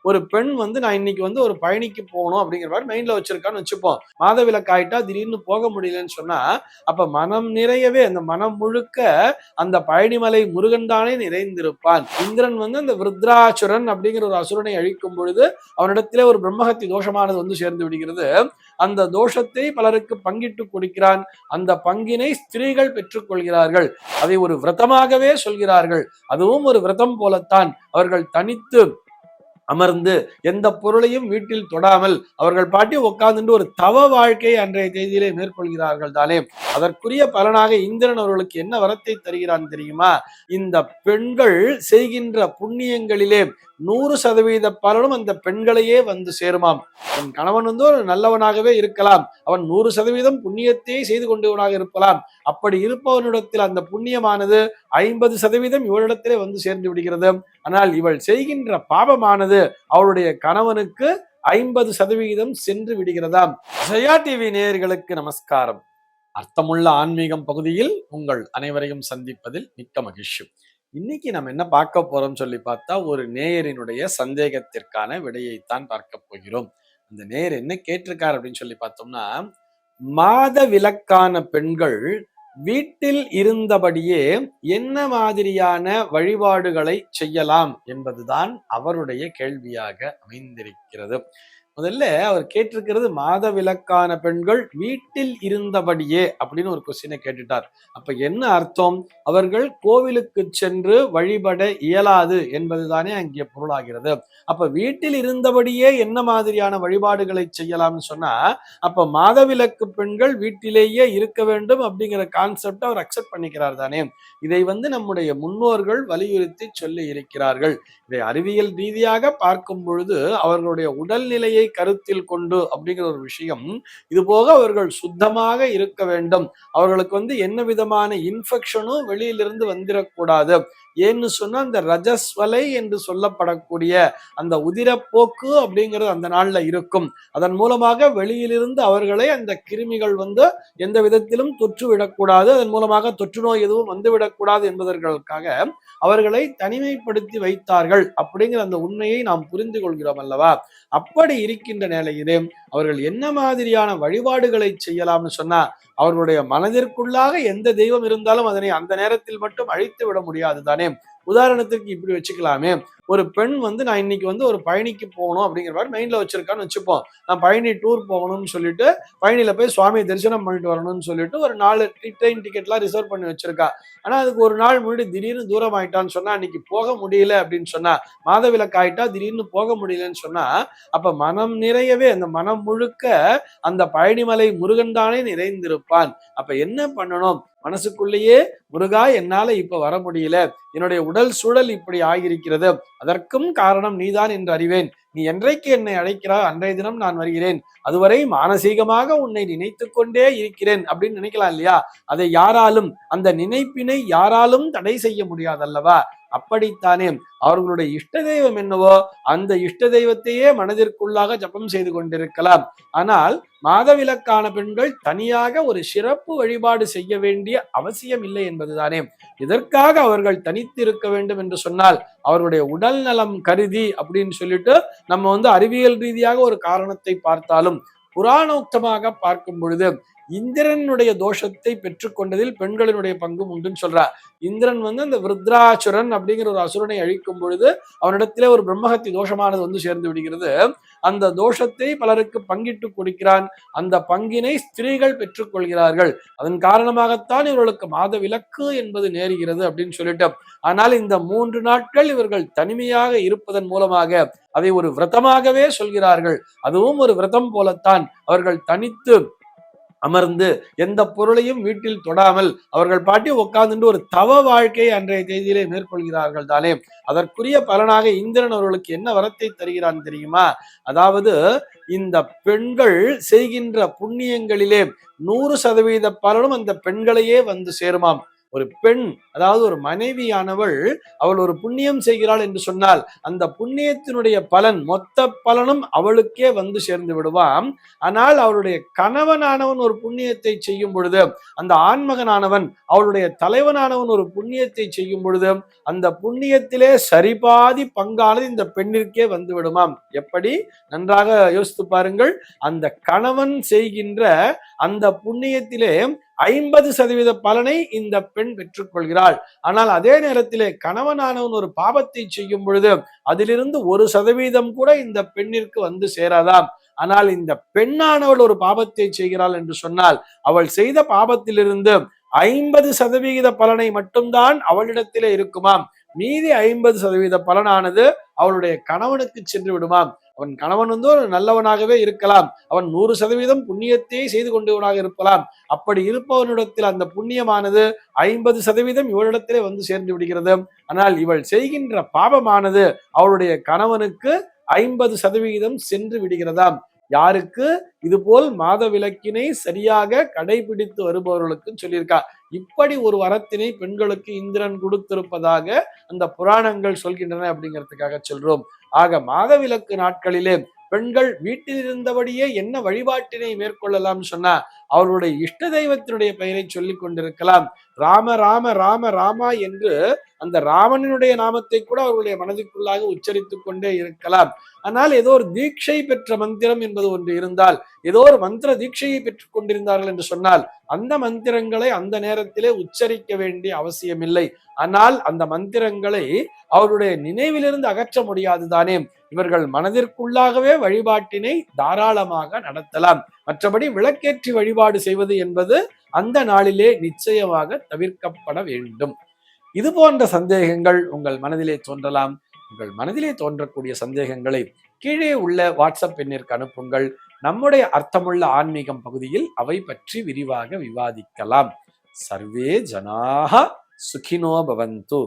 ஒரு பெண் வந்து நான் இன்னைக்கு வந்து ஒரு பயணிக்கு போகணும் அப்படிங்கிற மாதிரி மைண்ட்ல வச்சிருக்கான்னு வச்சுப்போம். மாதவிலக்காயிட்டா திடீர்னு போக முடியலன்னு சொன்னா, அப்ப மனம் நிறையவே அந்த மனம் முழுக்க அந்த பழனிமலை முருகன் தானே நிறைந்திருப்பான். இந்திரன் வந்து அந்த விருத்ராசுரன் அப்படிங்கிற ஒரு அசுரனை அழிக்கும் பொழுது அவனிடத்திலே ஒரு பிரம்மஹத்தி தோஷமானது வந்து சேர்ந்து விடுகிறது. அந்த தோஷத்தை பலருக்கு பங்கிட்டு கொடுக்கிறான். அந்த பங்கினை ஸ்திரீகள் பெற்றுக் கொள்கிறார்கள். அதை ஒரு விரதமாகவே சொல்கிறார்கள். அதுவும் ஒரு விரதம் போலத்தான். அவர்கள் தனித்து அமர்ந்து எந்த பொருளையும் வீட்டில் தொடாமல் அவர்கள் பாட்டி உட்கார்ந்து ஒரு தவ வாழ்க்கை அன்றைய தேதியிலே மேற்கொள்கிறார்கள் தானே. அதற்குரிய பலனாக இந்திரன் அவர்களுக்கு என்ன வரத்தை தருகிறான் தெரியுமா? இந்த பெண்கள் செய்கின்ற புண்ணியங்களிலே 100% பலனும் அந்த பெண்களையே வந்து சேருமாம். அவன் கணவன் வந்து ஒரு நல்லவனாகவே இருக்கலாம், அவன் 100% புண்ணியத்தையே செய்து கொண்டவனாக இருக்கலாம். அப்படி இருப்பவனிடத்தில் அந்த புண்ணியமானது 50% இவளிடத்திலே வந்து சேர்ந்து விடுகிறது. ஆனால் இவள் செய்கின்ற பாபமானது அவளுடைய கணவனுக்கு 50% சென்று விடுகிறதாம். ஜெயா டிவி நேயர்களுக்கு நமஸ்காரம். அர்த்தமுள்ள ஆன்மீகம் பகுதியில் உங்கள் அனைவரையும் சந்திப்பதில் மிக்க மகிழ்ச்சி. இன்னைக்கு நம்ம என்ன பார்க்க போறோம் சொல்லி பார்த்தா, ஒரு நேயரினுடைய சந்தேகத்திற்கான விடையைத்தான் பார்க்க போகிறோம். அந்த நேயர் என்ன கேட்டிருக்கார் அப்படின்னு சொல்லி பார்த்தோம்னா, மாத விலக்கான பெண்கள் வீட்டில் இருந்தபடியே என்ன மாதிரியான வழிபாடுகளை செய்யலாம் என்பதுதான் அவருடைய கேள்வியாக அமைந்திருக்கிறது. முதல்ல அவர் கேட்டிருக்கிறது, மாத விலக்கான பெண்கள் வீட்டில் இருந்தபடியே அப்படின்னு ஒரு கொஸ்டினை கேட்டுட்டார். அப்ப என்ன அர்த்தம்? அவர்கள் கோவிலுக்கு சென்று வழிபட இயலாது என்பதுதானே அங்கே பொருளாகிறது. அப்ப வீட்டில் இருந்தபடியே என்ன மாதிரியான வழிபாடுகளை செய்யலாம்னு சொன்னா, அப்ப மாதவிலக்கு பெண்கள் வீட்டிலேயே இருக்க வேண்டும் அப்படிங்கிற கான்செப்ட் அவர் அக்செப்ட் பண்ணிக்கிறார் தானே. இதை வந்து நம்முடைய முன்னோர்கள் வலியுறுத்தி சொல்லி இருக்கிறார்கள். இதை அறிவியல் ரீதியாக பார்க்கும் பொழுது அவர்களுடைய உடல்நிலையை கருத்தில் கொண்டு அப்படிங்கிற ஒரு விஷயம், இது போக அவர்கள் சுத்தமாக இருக்க வேண்டும். அவர்களுக்கு வந்து என்ன விதமான இன்ஃபெக்ஷனும் வெளியிலிருந்து வந்துடக்கூடாது. ஏன்னு சொன்னா அந்த ரஜஸ்வலை என்று சொல்லப்படக்கூடிய அந்த உதிரப்போக்கு அப்படிங்கிறது அந்த நாள்ல இருக்கும். அதன் மூலமாக வெளியிலிருந்து அவர்களை அந்த கிருமிகள் வந்து எந்த விதத்திலும் தொற்று விடக்கூடாது, அதன் மூலமாக தொற்று நோய் எதுவும் வந்துவிடக்கூடாது என்பதற்காக அவர்களை தனிமைப்படுத்தி வைத்தார்கள் அப்படிங்கிற அந்த உண்மையை நாம் புரிந்து கொள்கிறோம் அல்லவா. அப்படி இருக்கின்ற நிலையிலே அவர்கள் என்ன மாதிரியான வழிபாடுகளை செய்யலாம்னு சொன்னா, அவர்களுடைய மனதிற்குள்ளாக எந்த தெய்வம் இருந்தாலும் அதனை அந்த நேரத்தில் மட்டும் அழித்து விட முடியாது தானே. உதாரணத்திற்கு இப்படி வச்சுக்கலாமே, ஒரு பெண் வந்து நான் இன்னைக்கு வந்து ஒரு பயணிக்கு போகணும் அப்படிங்கிற மாதிரி மைண்ட்ல வச்சிருக்கான்னு வச்சுப்போம். நான் பழனி டூர் போகணும்னு சொல்லிட்டு பழனியில போய் சுவாமியை தரிசனம் பண்ணிட்டு வரணும்னு சொல்லிட்டு ஒரு 4 ட்ரெயின் டிக்கெட்லாம் ரிசர்வ் பண்ணி வச்சிருக்கா. ஆனா அதுக்கு ஒரு நாள் முன்னாடி திடீர்னு தூரம் ஆயிட்டான்னு சொன்னா, அன்னைக்கு போக முடியல அப்படின்னு சொன்னா, மாதவிலக்கு ஆயிட்டா திடீர்னு போக முடியலன்னு சொன்னா, அப்ப மனம் நிறையவே அந்த மனம் முழுக்க அந்த பழனிமலை முருகன் தானே நிறைந்திருப்பான். அப்ப என்ன பண்ணணும்? மனசுக்குள்ளேயே, முருகா என்னால இப்ப வர முடியல, என்னுடைய உடல் சூழல் இப்படி ஆகியிருக்கிறது, அதற்கும் காரணம் நீதான் என்று அறிவேன். நீ என்றைக்கு என்னை அழைக்கிறாய் அன்றைய தினம் நான் வருகிறேன், அதுவரை மானசீகமாக உன்னை நினைத்து கொண்டே இருக்கிறேன் அப்படின்னு நினைக்கலாம் இல்லையா. அதை யாராலும், அந்த நினைப்பினை யாராலும் தடை செய்ய முடியாதல்லவா. அப்படித்தானே அவர்களுடைய இஷ்ட தெய்வம் என்னவோ அந்த இஷ்ட தெய்வத்தையே மனதிற்குள்ளாக ஜபம் செய்து கொண்டிருக்கலாம். ஆனால் மாதவிலக்கான பெண்கள் தனியாக ஒரு சிறப்பு வழிபாடு செய்ய வேண்டிய அவசியம் இல்லை என்பதுதானே. இதற்காக அவர்கள் தனித்து இருக்க வேண்டும் என்று சொன்னால், அவர்களுடைய உடல் நலம் கருதி அப்படின்னு சொல்லிட்டு நம்ம வந்து அறிவியல் ரீதியாக ஒரு காரணத்தை பார்த்தாலும், புராணோக்தமாக பார்க்கும் பொழுது இந்திரனுடைய தோஷத்தை பெற்றுக்கொண்டதில் பெண்களினுடைய பங்கும் உண்டுன்னு சொல்றார். இந்திரன் வந்து அந்த விருத்ராசுரன் அப்படிங்கிற ஒரு அசுரனை அழிக்கும் பொழுது அவனிடத்திலே ஒரு பிரம்மஹத்தி தோஷமானது வந்து சேர்ந்து விடுகிறது. அந்த தோஷத்தை பலருக்கு பங்கிட்டு கொடுக்கிறான். அந்த பங்கினை ஸ்திரீகள் பெற்றுக் கொள்கிறார்கள். அதன் காரணமாகத்தான் இவர்களுக்கு மாத விலக்கு என்பது நேருகிறது அப்படின்னு சொல்லிட்டு. ஆனால் இந்த 3 நாட்கள் இவர்கள் தனிமையாக இருப்பதன் மூலமாக அதை ஒரு விரதமாகவே சொல்கிறார்கள். அதுவும் ஒரு விரதம் போலத்தான். அவர்கள் தனித்து அமர்ந்து எந்த பொருளையும் வீட்டில் தொடாமல் அவர்கள் பாட்டி உட்கார்ந்து ஒரு தவ வாழ்க்கை அன்றைய தேதியிலே மேற்கொள்கிறார்கள் தானே. அதற்குரிய பலனாக இந்திரன் அவர்களுக்கு என்ன வரத்தை தருகிறான் தெரியுமா? அதாவது இந்த பெண்கள் செய்கின்ற புண்ணியங்களிலே 100% பலனும் அந்த பெண்களையே வந்து சேருமாம். ஒரு பெண், அதாவது ஒரு மனைவியானவள், அவள் ஒரு புண்ணியம் செய்கிறாள் என்று சொன்னால் அந்த புண்ணியத்தினுடைய பலன், மொத்த பலனும் அவளுக்கே வந்து சேர்ந்து விடுவான். ஆனால் அவளுடைய கணவனானவன் ஒரு புண்ணியத்தை செய்யும் பொழுது, அந்த ஆண்மகனானவன், அவளுடைய தலைவனானவன் ஒரு புண்ணியத்தை செய்யும் பொழுது, அந்த புண்ணியத்திலே சரிபாதி பங்கானது இந்த பெண்ணிற்கே வந்து விடுமாம். எப்படி? நன்றாக யோசித்து பாருங்கள். அந்த கணவன் செய்கின்ற அந்த புண்ணியத்திலே 50% பலனை இந்த பெண் பெற்றுக்கொள்கிறாள். ஆனால் அதே நேரத்திலே கணவனானவன் ஒரு பாவத்தை செய்யும் பொழுது அதிலிருந்து 1% கூட இந்த பெண்ணிற்கு வந்து சேராதாம். ஆனால் இந்த பெண்ணானவள் ஒரு பாவத்தை செய்கிறாள் என்று சொன்னால் அவள் செய்த பாவத்திலிருந்து 50% பலனை மட்டும்தான் அவளிடத்திலே இருக்குமாம். மீதி 50% பலனானது அவளுடைய கணவனுக்கு சென்று விடுமாம். அவன் கணவன் ஒரு நல்லவனாகவே இருக்கலாம், அவன் 100% புண்ணியத்தை செய்து கொண்டவனாக இருக்கலாம். அப்படி இருப்பவனிடத்தில் அந்த புண்ணியமானது 50% இவளிடத்திலே வந்து சேர்ந்து விடுகிறது. ஆனால் இவள் செய்கின்ற பாவமானது அவளுடைய கணவனுக்கு 50% சென்று விடுகிறதாம். யாருக்கு? இதுபோல் மாத விலக்கினை சரியாக கடைபிடித்து வருபவர்களுக்கு சொல்லியிருக்கா. இப்படி ஒரு வரத்தினை பெண்களுக்கு இந்திரன் கொடுத்திருப்பதாக அந்த புராணங்கள் சொல்கின்றன அப்படிங்கிறதுக்காக சொல்றோம். ஆக மாதவிலக்கு நாட்களிலே பெண்கள் வீட்டில் இருந்தபடியே என்ன வழிபாட்டினை மேற்கொள்ளலாம் சொன்னா, அவருடைய இஷ்ட தெய்வத்தினுடைய பெயரை சொல்லிக் கொண்டிருக்கலாம். ராம ராம ராம ராமா என்று அந்த ராமனுடைய நாமத்தை கூட அவருடைய மனதிற்குள்ளாக உச்சரித்துக் கொண்டே இருக்கலாம். ஆனால் ஏதோ ஒரு தீட்சை பெற்ற மந்திரம் என்பது ஒன்று இருந்தால், ஏதோ ஒரு மந்திர தீட்சையை பெற்றுக் கொண்டிருந்தார்கள் என்று சொன்னால் அந்த மந்திரங்களை அந்த நேரத்திலே உச்சரிக்க வேண்டிய அவசியமில்லை. ஆனால் அந்த மந்திரங்களை அவருடைய நினைவிலிருந்து அகற்ற முடியாதுதானே. இவர்கள் மனதிற்குள்ளாகவே வழிபாட்டினை தாராளமாக நடத்தலாம். மற்றபடி விளக்கேற்றி வழிபாடு செய்வது என்பது அந்த நாளிலே நிச்சயமாக தவிர்க்கப்பட வேண்டும். இது போன்ற சந்தேகங்கள் உங்கள் மனதிலே தோன்றலாம். உங்கள் மனதிலே தோன்றக்கூடிய சந்தேகங்களை கீழே உள்ள வாட்ஸ்அப் எண்ணிற்கு அனுப்புங்கள். நம்முடைய அர்த்தமுள்ள ஆன்மீகம் பகுதியில் அவை பற்றி விரிவாக விவாதிக்கலாம். சர்வே ஜனாஹ சுகினோ பவந்து.